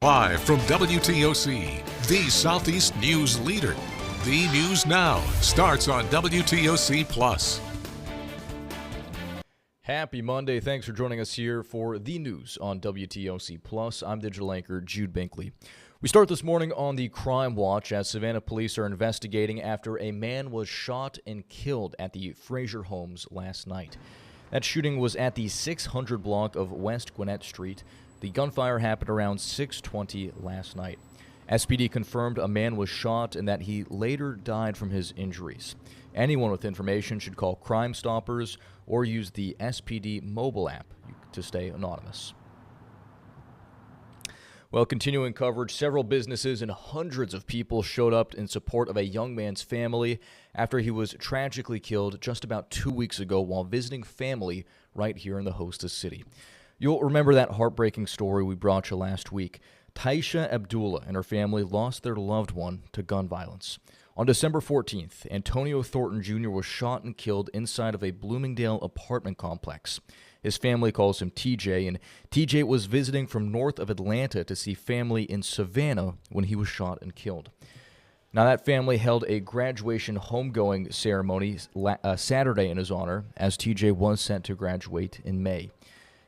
Live from WTOC, the Southeast News leader. The News Now starts on WTOC Plus. Happy Monday. Thanks for joining us here for the news on WTOC Plus. I'm digital anchor Jude Binkley. We start this morning on the Crime Watch as Savannah police are investigating after a man was shot and killed at the Fraser Homes last night. That shooting was at the 600 block of West Gwinnett Street. The gunfire happened around 6:20 last night. SPD confirmed a man was shot and that he later died from his injuries. Anyone with information should call Crime Stoppers or use the SPD mobile app to stay anonymous. Well, continuing coverage, several businesses and hundreds of people showed up in support of a young man's family after he was tragically killed just about 2 weeks ago while visiting family right here in the hostess city. You'll remember that heartbreaking story we brought you last week. Taisha Abdullah and her family lost their loved one to gun violence. On December 14th, Antonio Thornton Jr. was shot and killed inside of a Bloomingdale apartment complex. His family calls him TJ, and TJ was visiting from north of Atlanta to see family in Savannah when he was shot and killed. Now, that family held a graduation homegoing ceremony Saturday in his honor, as TJ was set to graduate in May.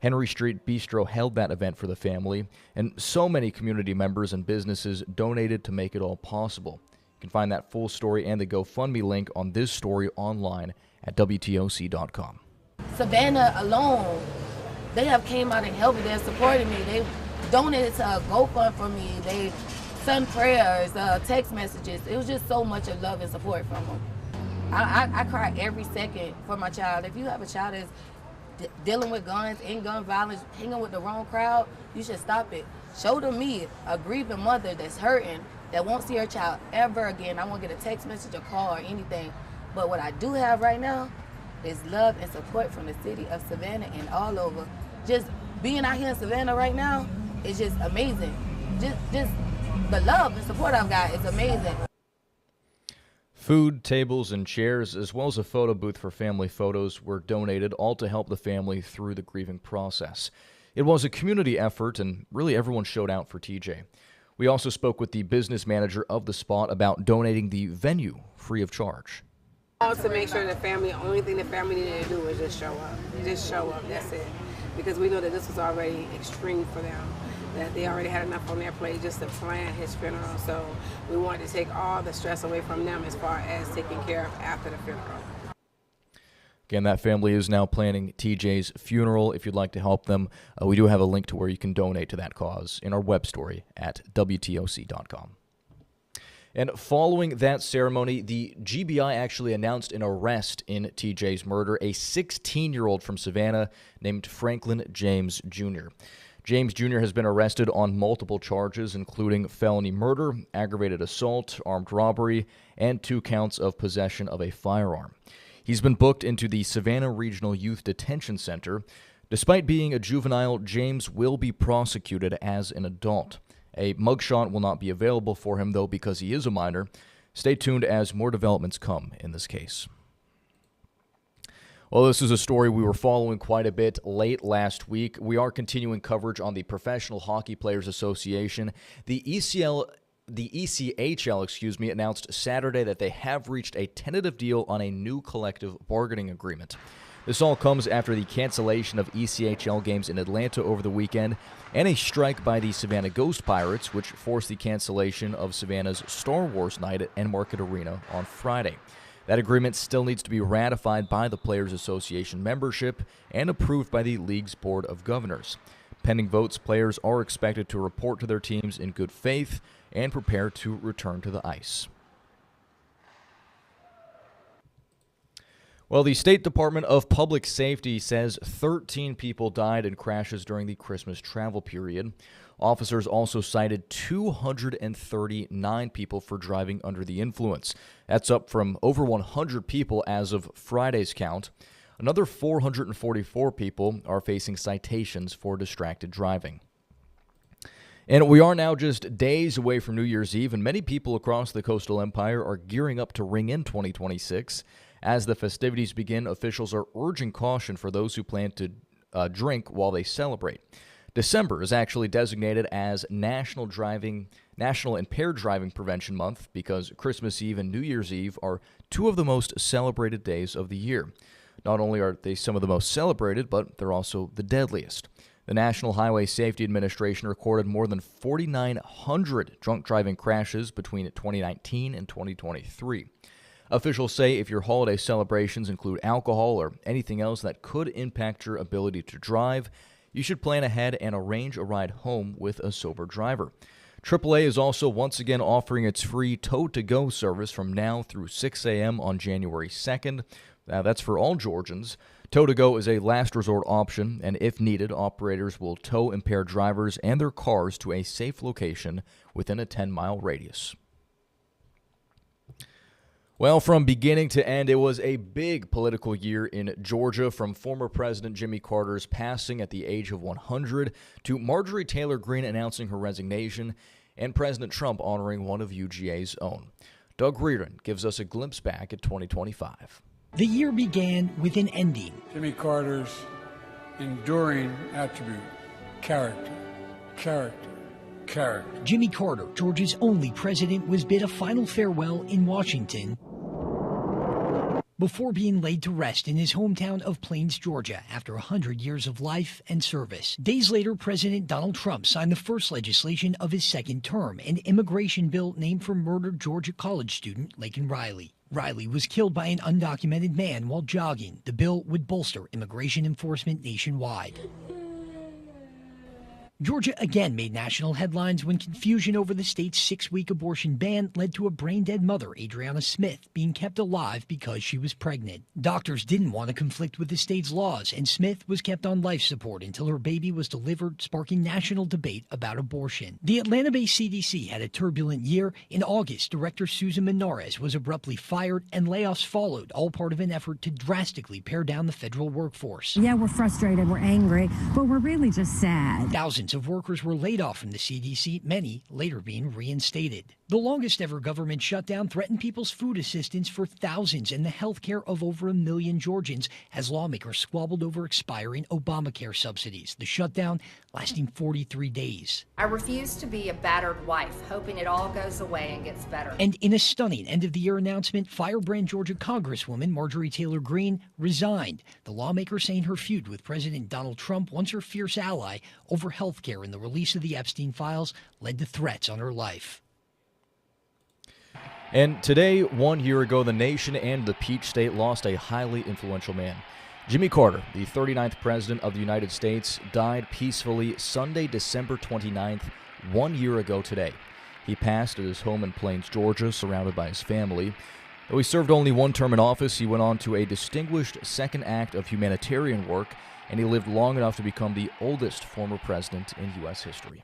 Henry Street Bistro held that event for the family, and so many community members and businesses donated to make it all possible. You can find that full story and the GoFundMe link on this story online at WTOC.com. Savannah alone, they have came out and helped me. They're supporting me. They donated to a GoFund for me. They sent prayers, text messages. It was just so much of love and support from them. I cry every second for my child. If you have a child that's dealing with guns and gun violence, hanging with the wrong crowd, you should stop it. Show them me, a grieving mother that's hurting, that won't see her child ever again. I won't get a text message or call or anything. But what I do have right now is love and support from the city of Savannah and all over. Just being out here in Savannah right now is just amazing. Just the love and support I've got is amazing. Food, tables, and chairs, as well as a photo booth for family photos, were donated, all to help the family through the grieving process. It was a community effort, and really everyone showed out for TJ. We also spoke with the business manager of the spot about donating the venue free of charge. To make sure the only thing the family needed to do was just show up. Just show up, that's it. Because we know that this was already extreme for them, that they already had enough on their plate just to plan his funeral. So we wanted to take all the stress away from them as far as taking care of after the funeral. Again, that family is now planning TJ's funeral. If you'd like to help them, we do have a link to where you can donate to that cause in our web story at WTOC.com. And following that ceremony, the GBI actually announced an arrest in TJ's murder, a 16-year-old from Savannah named Franklin James Jr. James Jr. has been arrested on multiple charges, including felony murder, aggravated assault, armed robbery, and 2 counts of possession of a firearm. He's been booked into the Savannah Regional Youth Detention Center. Despite being a juvenile, James will be prosecuted as an adult. A mugshot will not be available for him, though, because he is a minor. Stay tuned as more developments come in this case. Well, this is a story we were following quite a bit late last week. We are continuing coverage on the Professional Hockey Players Association. The ECHL, announced Saturday that they have reached a tentative deal on a new collective bargaining agreement. This all comes after the cancellation of ECHL games in Atlanta over the weekend and a strike by the Savannah Ghost Pirates, which forced the cancellation of Savannah's Star Wars night at Enmarket Arena on Friday. That agreement still needs to be ratified by the Players Association membership and approved by the league's Board of Governors. Pending votes, players are expected to report to their teams in good faith and prepare to return to the ice. Well, the State Department of Public Safety says 13 people died in crashes during the Christmas travel period. Officers also cited 239 people for driving under the influence. That's up from over 100 people as of Friday's count. Another 444 people are facing citations for distracted driving. And we are now just days away from New Year's Eve, and many people across the Coastal Empire are gearing up to ring in 2026. As the festivities begin, officials are urging caution for those who plan to drink while they celebrate. December is actually designated as National Impaired Driving Prevention Month because Christmas Eve and New Year's Eve are two of the most celebrated days of the year. Not only are they some of the most celebrated, but they're also the deadliest. The National Highway Safety Administration recorded more than 4,900 drunk driving crashes between 2019 and 2023. Officials say if your holiday celebrations include alcohol or anything else that could impact your ability to drive, you should plan ahead and arrange a ride home with a sober driver. AAA is also once again offering its free tow-to-go service from now through 6 a.m. on January 2nd. That's for all Georgians. Tow-to-go is a last resort option, and if needed, operators will tow impaired drivers and their cars to a safe location within a 10-mile radius. Well, from beginning to end, it was a big political year in Georgia, from former President Jimmy Carter's passing at the age of 100 to Marjorie Taylor Greene announcing her resignation and President Trump honoring one of UGA's own. Doug Reardon gives us a glimpse back at 2025. The year began with an ending. Jimmy Carter's enduring attribute, character, character, character. Jimmy Carter, Georgia's only president, was bid a final farewell in Washington before being laid to rest in his hometown of Plains, Georgia, after 100 years of life and service. Days later, President Donald Trump signed the first legislation of his second term, an immigration bill named for murdered Georgia college student Laken Riley. Riley was killed by an undocumented man while jogging. The bill would bolster immigration enforcement nationwide. Georgia again made national headlines when confusion over the state's 6-week abortion ban led to a brain-dead mother, Adriana Smith, being kept alive because she was pregnant. Doctors didn't want to conflict with the state's laws, and Smith was kept on life support until her baby was delivered, sparking national debate about abortion. The Atlanta-based CDC had a turbulent year. In August, Director Susan Menares was abruptly fired, and layoffs followed, all part of an effort to drastically pare down the federal workforce. Yeah, we're frustrated, we're angry, but we're really just sad. Thousands of workers were laid off from the CDC, many later being reinstated. The longest ever government shutdown threatened people's food assistance for thousands and the health care of over 1 million Georgians as lawmakers squabbled over expiring Obamacare subsidies. The shutdown lasting 43 days. I refuse to be a battered wife, hoping it all goes away and gets better. And in a stunning end-of-the-year announcement, firebrand Georgia Congresswoman Marjorie Taylor Greene resigned. The lawmaker saying her feud with President Donald Trump, once her fierce ally, over health care and the release of the Epstein files led to threats on her life. And today, 1 year ago, the nation and the Peach State lost a highly influential man. Jimmy Carter, the 39th President of the United States, died peacefully Sunday, December 29th, 1 year ago today. He passed at his home in Plains, Georgia, surrounded by his family. Though he served only one term in office, he went on to a distinguished second act of humanitarian work, and he lived long enough to become the oldest former president in U.S. history.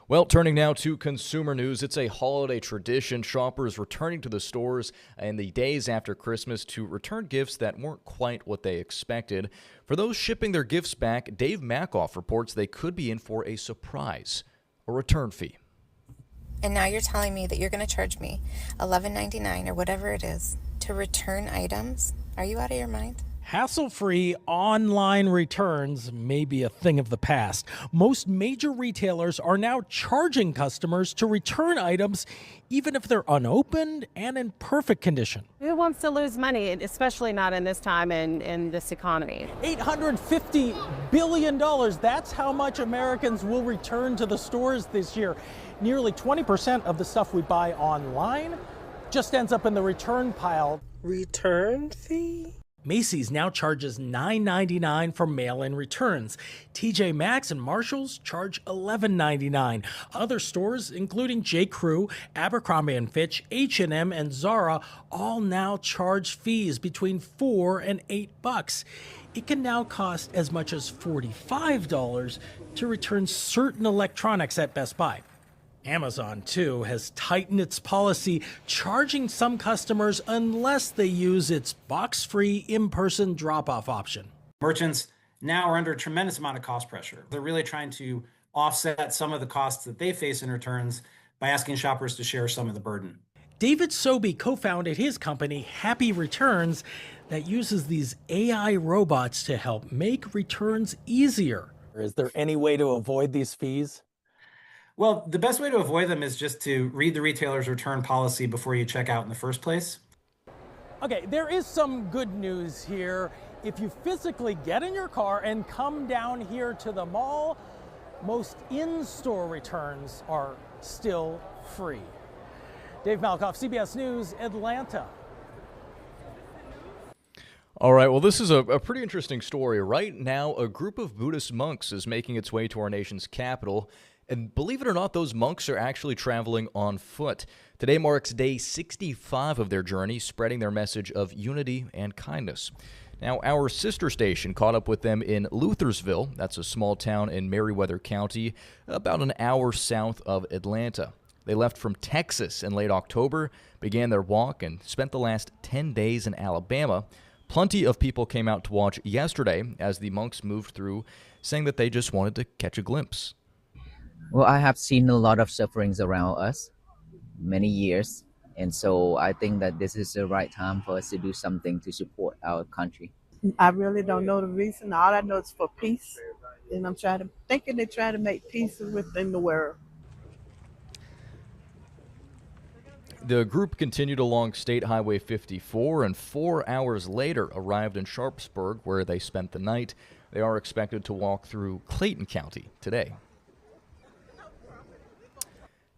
Well, turning now to consumer news, it's a holiday tradition. Shoppers returning to the stores in the days after Christmas to return gifts that weren't quite what they expected. For those shipping their gifts back, Dave Makoff reports they could be in for a surprise, a return fee. And now you're telling me that you're going to charge me $11.99 or whatever it is to return items? Are you out of your mind? Hassle-free online returns may be a thing of the past. Most major retailers are now charging customers to return items even if they're unopened and in perfect condition. Who wants to lose money, especially not in this time and in this economy? $850 billion, that's how much Americans will return to the stores this year. Nearly 20% of the stuff we buy online just ends up in the return pile. Return fee? Macy's now charges $9.99 for mail-in returns. TJ Maxx and Marshall's charge $11.99. Other stores, including J.Crew, Abercrombie & Fitch, H&M, and Zara, all now charge fees between $4 and $8. It can now cost as much as $45 to return certain electronics at Best Buy. Amazon, too, has tightened its policy, charging some customers unless they use its box-free in-person drop-off option. Merchants now are under a tremendous amount of cost pressure. They're really trying to offset some of the costs that they face in returns by asking shoppers to share some of the burden. David Sobey co-founded his company, Happy Returns, that uses these AI robots to help make returns easier. Is there any way to avoid these fees? Well, the best way to avoid them is just to read the retailer's return policy before you check out in the first place. Okay, there is some good news here. If you physically get in your car and come down here to the mall, most in-store returns are still free. Dave Malkoff, CBS News, Atlanta. All right, well, this is a pretty interesting story. Right now, a group of Buddhist monks is making its way to our nation's capital. And believe it or not, those monks are actually traveling on foot. Today marks day 65 of their journey, spreading their message of unity and kindness. Now, our sister station caught up with them in Luthersville. That's a small town in Meriwether County, about an hour south of Atlanta. They left from Texas in late October, began their walk, and spent the last 10 days in Alabama. Plenty of people came out to watch yesterday as the monks moved through, saying that they just wanted to catch a glimpse. Well, I have seen a lot of sufferings around us, many years, and so I think that this is the right time for us to do something to support our country. I really don't know the reason. All I know is for peace, and I'm thinking they're trying to make peace within the world. The group continued along State Highway 54 and 4 hours later arrived in Sharpsburg, where they spent the night. They are expected to walk through Clayton County today.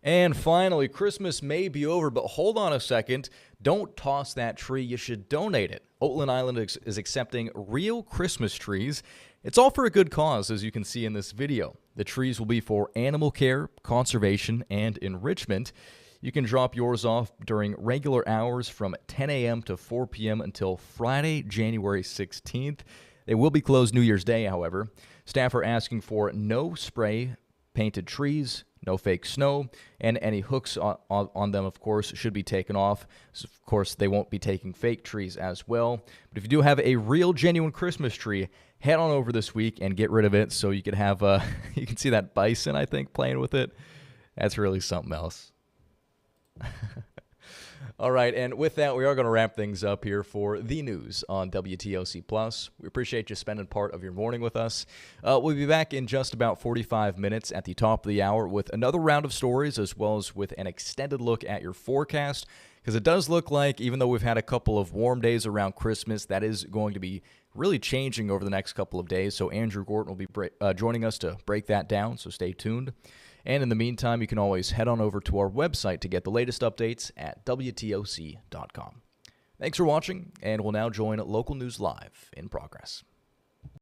And finally, Christmas may be over, but hold on a second. Don't toss that tree. You should donate it. Oatland Island is accepting real Christmas trees. It's all for a good cause, as you can see in this video. The trees will be for animal care, conservation, and enrichment. You can drop yours off during regular hours from 10 a.m. to 4 p.m. until Friday, January 16th. They will be closed New Year's Day, however. Staff are asking for no spray painted trees, no fake snow, and any hooks on them, of course, should be taken off. So, of course, they won't be taking fake trees as well. But if you do have a real, genuine Christmas tree, head on over this week and get rid of it so you can have, you can see that bison, I think, playing with it. That's really something else. All right, and with that, we are going to wrap things up here for the news on WTOC Plus. We appreciate you spending part of your morning with us. We'll be back in just about 45 minutes at the top of the hour with another round of stories, as well as with an extended look at your forecast, because it does look like, even though we've had a couple of warm days around Christmas, that is going to be really changing over the next couple of days. So Andrew Gorton will be joining us to break that down, so stay tuned. And in the meantime, you can always head on over to our website to get the latest updates at WTOC.com. Thanks for watching, and we'll now join Local News Live in progress.